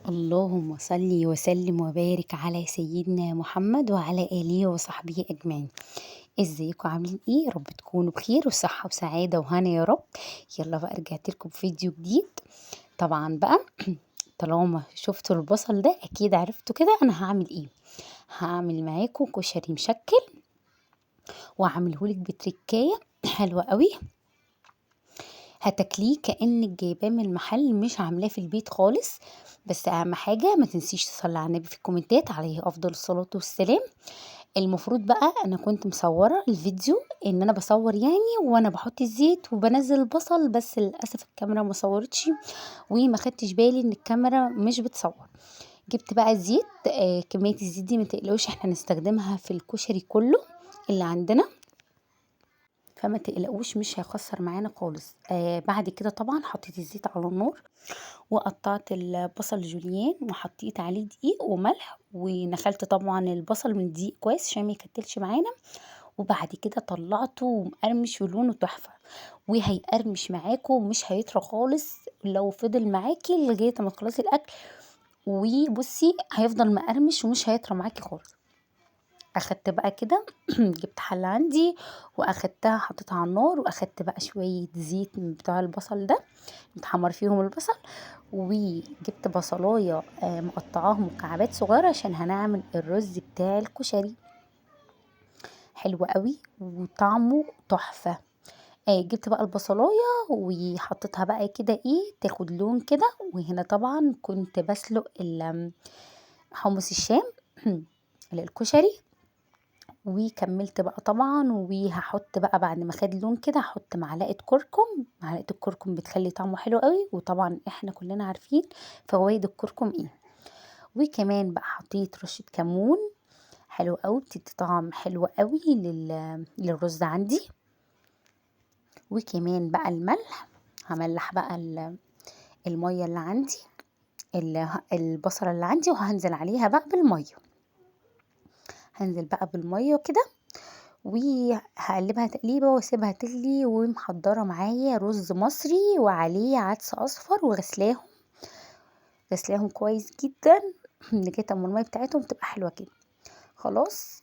اللهم صل وسلم وبارك على سيدنا محمد وعلى آله وصحبه أجمعين. ازيكم عاملين ايه؟ يا رب تكونوا بخير وصحة وسعادة وهنا يا رب. يلا بقى رجعت لكم بفيديو جديد. طبعا بقى طالما شفتوا البصل ده اكيد عرفتوا كده انا هعمل ايه. هعمل معاكم كشري مشكل وهعملهولك بتركاية حلوة قوي. هتاكليه كأنك جايباه من المحل مش عاملاه في البيت خالص. بس اهم حاجة ما تنسيش تصلي على النبي في الكومنتات عليه افضل الصلاة والسلام. المفروض بقى انا كنت مصورة الفيديو ان انا بصور يعني وانا بحط الزيت وبنزل البصل، بس للاسف الكاميرا ما صورتش وما خدتش بالي ان الكاميرا مش بتصور. جبت بقى الزيت، كمية الزيت دي ما تقلقوش احنا هنستخدمها في الكشري كله اللي عندنا، فما تقلقوش مش هيخسر معانا خالص. بعد كده طبعا حطيت الزيت على النار وقطعت البصل جوليان وحطيت عليه دقيق وملح ونخلت طبعا البصل من الدقيق كويس عشان ما يكتلش معانا. وبعد كده طلعته ومقرمش ولونه تحفة، وهيقرمش معاكم ومش هيطرى خالص لو فضل معاكي لغاية ما تخلصي الاكل. وبصي هيفضل مقرمش ومش هيطرى معاكي خالص. اخدت بقى كده جبت حلة عندي واخدتها حطيتها على النار واخدت بقى شوية زيت من بتاع البصل ده متحمر فيهم البصل، وجبت بصلاية مقطعاها مكعبات صغيرة عشان هنعمل الرز بتاع الكشري. حلو قوي وطعمه تحفة. جبت بقى البصلاية وحطيتها بقى كده تاخد لون كده. وهنا طبعا كنت بسلق حمص الشام للكشري. وكملت بقى طبعا وهحط بقى بعد ما خد لون كده هحط معلقه كركم. معلقه الكركم بتخلي طعمه حلو قوي، وطبعا احنا كلنا عارفين فوائد الكركم ايه. وكمان بقى حطيت رشه كمون حلو قوي بتدي طعم حلو قوي للرز عندي. وكمان بقى الملح، هملح بقى الميه اللي عندي، البصله اللي عندي، وهنزل عليها بقى بالميه. هنزل بقى بالميه كده وهقلبها تقليبة واسيبها تغلي. ومحضرة معايا رز مصري وعليه عدس اصفر غسلاهم كويس جدا لغاية اما المية بتاعتهم تبقى حلوة كده. خلاص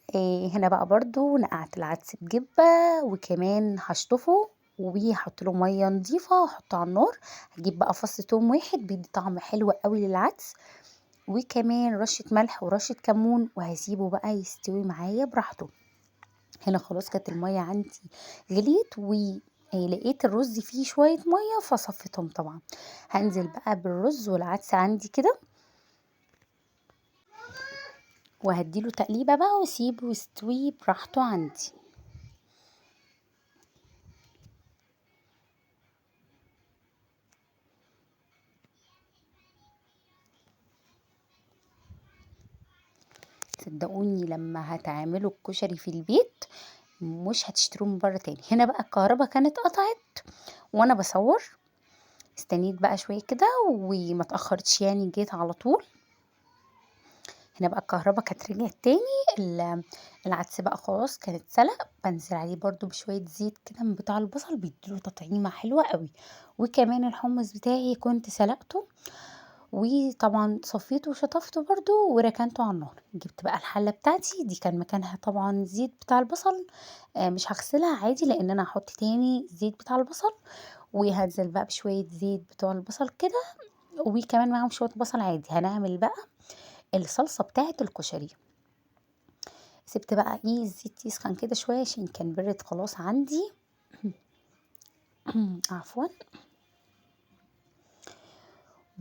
هنا بقى برضو نقعت العدس بجبة وكمان هشطفه وهحط له ميه نضيفه واحطه على النار. هجيب بقى فص توم واحد بيدي طعم حلو قوي للعدس، وكمان رشه ملح ورشه كمون، وهسيبه بقى يستوي معايا براحته. هنا خلاص كانت المية عندي غليت ولقيت الرز فيه شوية مية فصفتهم طبعا. هنزل بقى بالرز والعدس عندي كده وهديله تقليبة بقى واسيبه يستوي براحته عندي. صدقوني لما هتعملوا الكشري في البيت مش هتشتروه من بره تاني. هنا بقى الكهرباء كانت قطعت وانا بصور، استنيت بقى شوية كده وما اتأخرتش يعني جيت على طول. هنا بقى الكهرباء كانت رجعت تاني. العدس بقى خلاص كانت سلق، بنزل عليه برضو بشوية زيت كده من بتاع البصل بيديله تطعيمة حلوة قوي. وكمان الحمص بتاعي كنت سلقته وطبعا صفيته وشطفته برضو وركنته على النار. جبت بقى الحلة بتاعتي دي كان مكانها طبعا زيت بتاع البصل، مش هغسلها عادي لان انا هحط تاني زيت بتاع البصل. وهنزل بقى بشوية زيت بتوع البصل كده وكمان معاهم شوية بصل عادي. هنعمل بقى الصلصة بتاعة الكشري. سبت بقى الزيت يسخن كده شوية عشان كان برد خلاص عندي عفوا.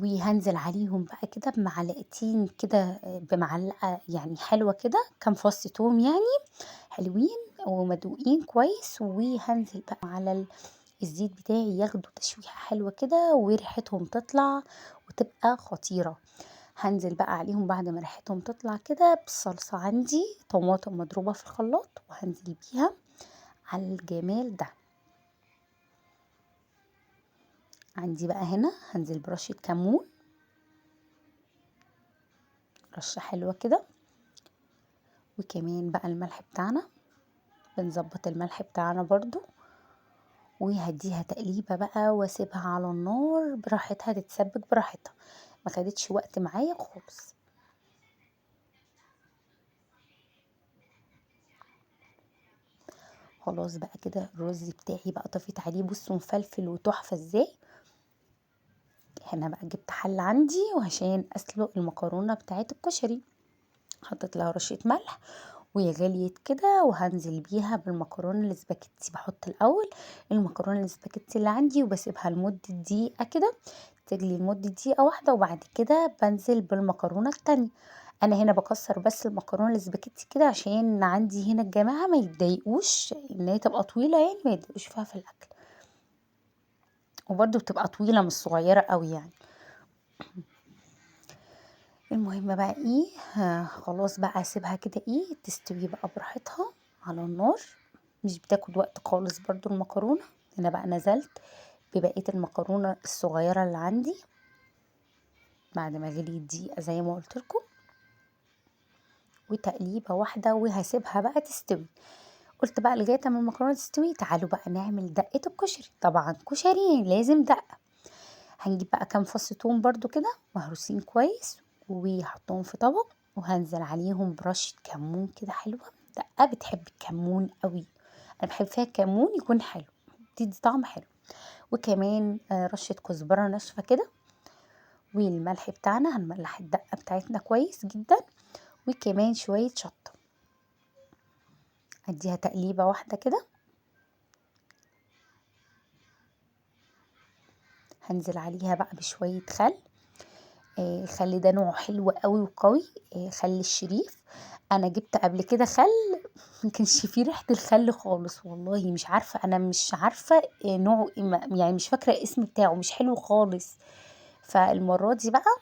وهنزل عليهم بقى كده بمعلقتين كده، بمعلقة يعني حلوة كده كام فص توم يعني حلوين ومدوقين كويس. وهنزل بقى على الزيت بتاعي ياخدوا تشويحة حلوة كده وريحتهم تطلع وتبقى خطيرة. هنزل بقى عليهم بعد ما ريحتهم تطلع كده بالصلصة عندي طماطم مضروبة في الخلاط وهنزل بيها على الجمال ده. عندي بقى هنا هنزل برشة كمون، رشة حلوة كده. وكمان بقى الملح بتاعنا بنظبط الملح بتاعنا برضو. وهديها تقليبة بقى واسيبها على النار براحتها تتسبك براحتها. ما خدتش وقت معايا خالص. خلاص بقى كده الرز بتاعي بقى طفيت عليه، بصوا مفلفل وتحفه ازاي. هنا بقى جبت حله عندي وعشان اسلق المكرونه بتاعت الكشري، حطيت لها رشه ملح وهي غليت كده، وهنزل بيها بالمكرونه الاسباجيتي. بحط الاول المكرونه الاسباجيتي اللي عندي وبسيبها لمده دقيقه كده تغلي لمده دقيقه واحده، وبعد كده بنزل بالمكرونه التانية. انا هنا بكسر بس المكرونه الاسباجيتي كده عشان عندي هنا الجماعه ما يتضايقوش ان هي تبقى طويله، يعني ما يتضايقوش فيها في الاكل، وبرده بتبقى طويله مش صغيره قوي يعني. المهم بقى ايه، خلاص بقى اسيبها كده ايه تستوي بقى براحتها على النار، مش بتاخد وقت خالص برضو المكرونه. هنا بقى نزلت ببقيه المكرونه الصغيره اللي عندي بعد ما غليت دقيقه زي ما قلت لكم، وتقليبه واحده وهسيبها بقى تستوي. قلت بقى لغايه ما المكرونه تستوي تعالوا بقى نعمل دقه الكشري. طبعا كشري لازم دقه. هنجيب بقى كام فص توم برضو كده مهروسين كويس وهحطهم في طبق، وهنزل عليهم برشة كمون كده حلوة. دقة بتحب الكمون قوي، انا بحب فيها الكمون يكون حلو، تدي طعم حلو. وكمان رشة كزبرة ناشفة كده، والملح بتاعنا هنملح الدقة بتاعتنا كويس جدا، وكمان شوية شطة. اديها تقليبة واحدة كده، هنزل عليها بقى بشوية خل. الخل ده نوعه حلو قوي وقوي، خل الشريف. انا جبت قبل كده خل ما كانش فيه ريحه الخل خالص، والله مش عارفه، انا مش عارفه نوعه ايه، يعني مش فاكره الاسم بتاعه، مش حلو خالص. فالمره دي بقى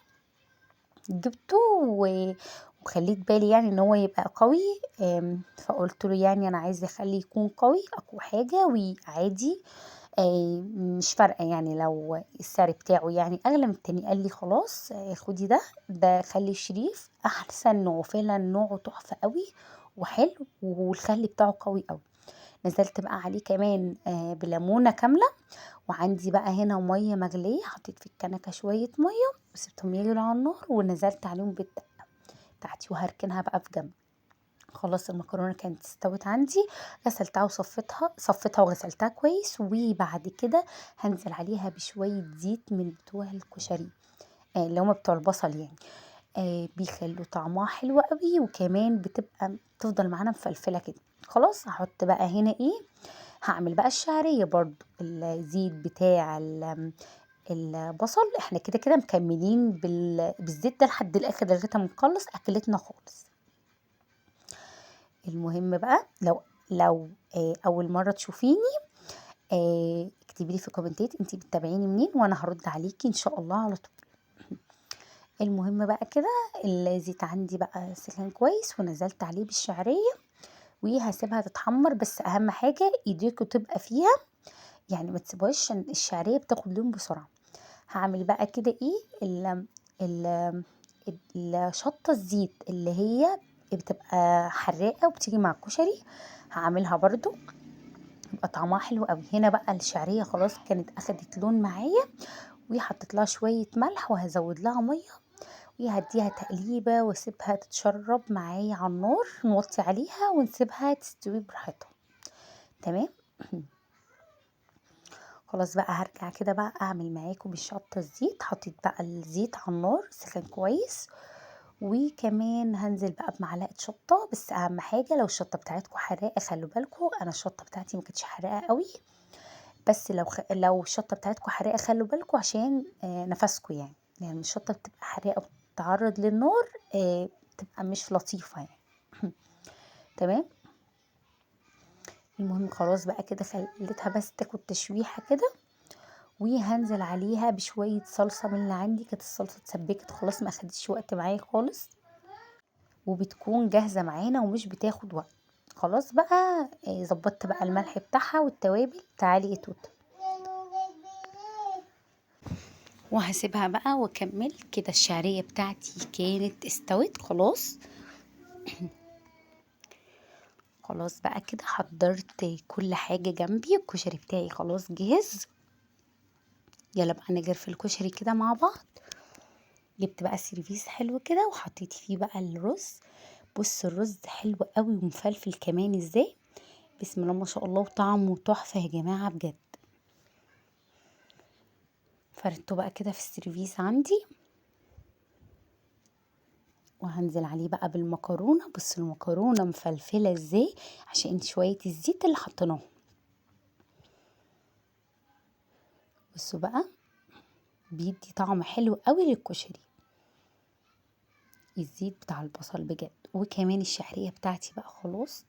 جبته وخليت بالي يعني ان هو يبقى قوي. فقلت له يعني انا عايزه اخليه يكون قوي اقوى حاجه وعادي، مش فارقه يعني لو السعر بتاعه يعني اغلى من التاني. قال لي خلاص خدي ده خلي شريف احسن نوع، فعلا نوعه تحفه قوي وحلو، والخل بتاعه قوي قوي. نزلت بقى عليه كمان بليمونه كامله، وعندي بقى هنا ميه مغليه، حطيت في الكنكه شويه ميه وسبتهم يغلوا على النار، ونزلت عليهم بالدقه بتاعتي وهركنها بقى في جنب. خلاص المكرونه كانت استوت عندي، غسلتها صفتها وغسلتها كويس، وبعد كده هنزل عليها بشويه زيت من بتوع الكشري، اللي هما بتوع البصل يعني. بيخلوا طعمها حلو قوي، وكمان بتبقى تفضل معانا مفلفله كده. خلاص هحط بقى هنا ايه، هعمل بقى الشعريه برضو. الزيت بتاع البصل احنا كده كده مكملين بالزيت ده لحد الاخر لغايه ما نخلص اكلتنا خالص. المهم بقى لو اول مره تشوفيني اكتبي لي في الكومنتات انتي بتتابعيني منين وانا هرد عليكي ان شاء الله على طول. المهم بقى كده الزيت عندي بقى سخن كويس، ونزلت عليه بالشعريه وهسيبها تتحمر. بس اهم حاجه ايديكوا تبقى فيها، يعني ما تسيبوهاش عشان الشعريه بتاخد لون بسرعه. هعمل بقى كده ايه ال الشطه الزيت اللي هي بتبقى حراقه وبتيجي مع الكشري، هعملها برضو يبقى طعمها حلو قوي. هنا بقى الشعريه خلاص كانت اخدت لون معايا، وحطيت لها شويه ملح وهزود لها ميه، وهديها تقليبه واسيبها تتشرب معايا على النار، نوطي عليها ونسيبها تستوي براحتها. تمام. خلاص بقى هرجع كده بقى اعمل معاكم بالشطه الزيت. حطيت بقى الزيت على النار سخن كويس، وكمان هنزل بقى بمعلقه شطه. بس اهم حاجه لو الشطه بتاعتكم حراقه خلوا بالكم، انا الشطه بتاعتي ما كانتش حراقه قوي، بس لو الشطه بتاعتكم حراقه خلوا بالكم عشان نفسكم يعني الشطه بتبقى حراقه بتتعرض للنار بتبقى مش لطيفه يعني. تمام. المهم خلاص بقى كده خليتها بس تاخد تشويحه كده، وهنزل عليها بشويه صلصه من اللي عندي. كانت الصلصه اتسبكت خلاص ما اخدتش وقت معايا خالص، وبتكون جاهزه معانا ومش بتاخد وقت. خلاص بقى ظبطت بقى الملح بتاعها والتوابل. تعالي يا توت. وهسيبها بقى واكمل كده. الشعريه بتاعتي كانت استوت خلاص. خلاص بقى كده حضرت كل حاجه جنبي، الكشري بتاعي خلاص جهز. يلا بقى نجرف الكشري كده مع بعض. جبت بقى سيرفيس حلو كده وحطيت فيه بقى الرز. بص الرز حلو قوي ومفلفل كمان ازاي، بسم الله ما شاء الله، وطعمه تحفة يا جماعة بجد. فردته بقى كده في السيرفيس عندي، وهنزل عليه بقى بالمكرونة. بص المكرونة مفلفلة ازاي عشان شوية الزيت اللي حطيناه. بصوا بقى بيدي طعم حلو قوي للكشري، الزيت بتاع البصل بجد. وكمان الشعرية بتاعتي بقى خلاص.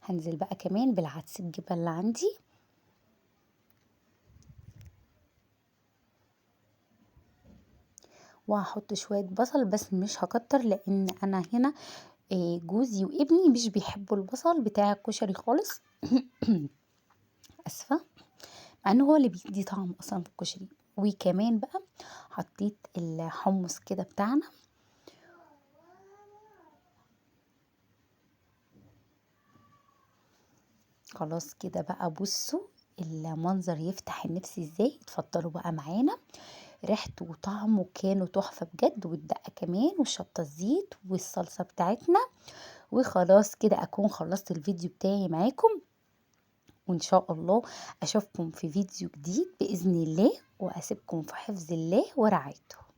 هنزل بقى كمان بالعدس الجبل اللي عندي، وهحط شوية بصل بس مش هكتر، لان انا هنا جوزي وابني مش بيحبوا البصل بتاع الكشري خالص. اسفة، مع انه هو اللي بيدي طعم اصلا في الكشري. وكمان بقى حطيت الحمص كده بتاعنا. خلاص كده بقى، بصوا المنظر يفتح النفس ازاي. اتفضلوا بقى معانا، ريحته وطعمه كانوا تحفة بجد، والدقة كمان والشطة الزيت والصلصة بتاعتنا. وخلاص كده اكون خلصت الفيديو بتاعي معاكم، وان شاء الله اشوفكم في فيديو جديد بإذن الله، واسيبكم في حفظ الله ورعايته.